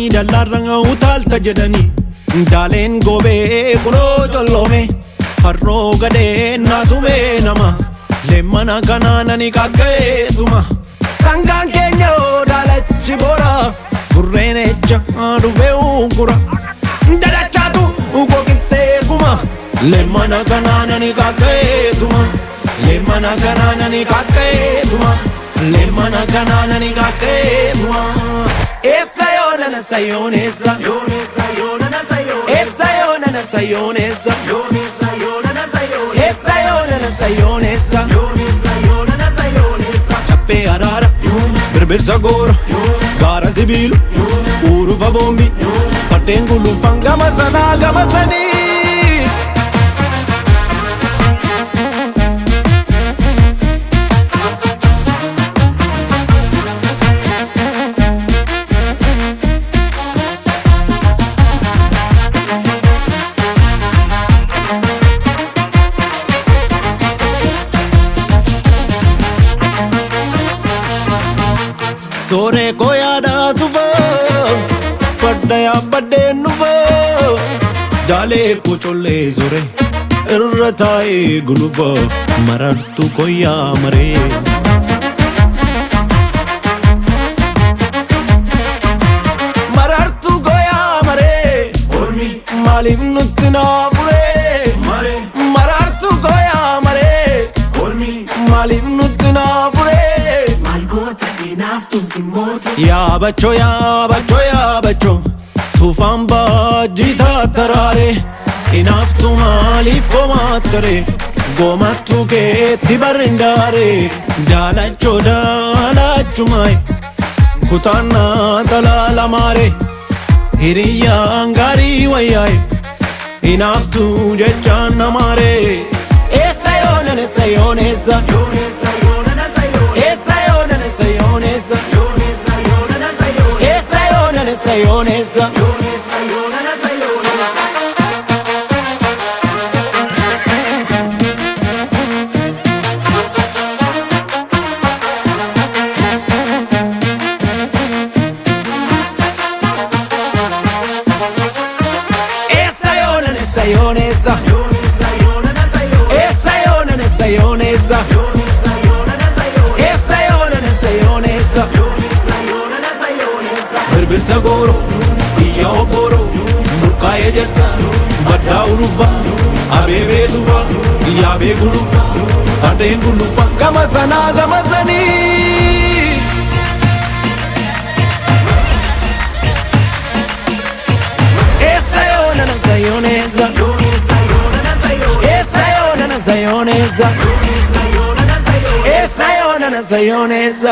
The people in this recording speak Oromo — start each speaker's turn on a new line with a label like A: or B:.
A: Galaani dallaarra utaalta jedhanii Daaleen gobee kunoo jolloome Harroo gadee naatume nama Leemmana kanaanani kagga'eetuma Sangaan keenya daalachi boora Gurreen echa dhufee ungura Dadachaatu goqiltee kuma Leemmana kanaanani kagga'eetuma Leemmana kanaanani kagga'eetuma Leemmana kanaanani kagga'eetuma Essa yoonana sayoonessa Essa yoonana sayoonessa Essa yoonana sayoonessa Chappee araara birbirsa goora gaara sibiilu urufa boombi fardeen guluffan gama sanaa gama sanii Sore ko yaada tufa Fadda yaabbadheen nufa Daalee ko collee sore Irra taa'ee gulufa Marartu ko yaamaree Marartu ko yaamaree Ormi maaliif nutti naafuree Marartu ko yaamaree Ormi maaliif nutti naafuree Yaa bacho Tufaan baajii taataraare Inaaftu maaliif komaatare Gomattu keetti barrindaare Daalachumaay Kutaannaa talaalamaare Hiriyyaan gaarii wayyaay Inaaftu jechaan namaare Eessa yoonana sayoonessa Sayonessa Essa yoonana sayonessa Essa yoonana sayonessa Essa yoonana sayonessa Birbirsa gooro biyya obboro murkaa'ee jirsa baddaa ulufa abeebee tufa yaabee gulufa fardeen gulufa gama sanaa gama sanii Essa yoonana sayoonessa Essa yoonana sayoonessa Essa yoonana sayoonessa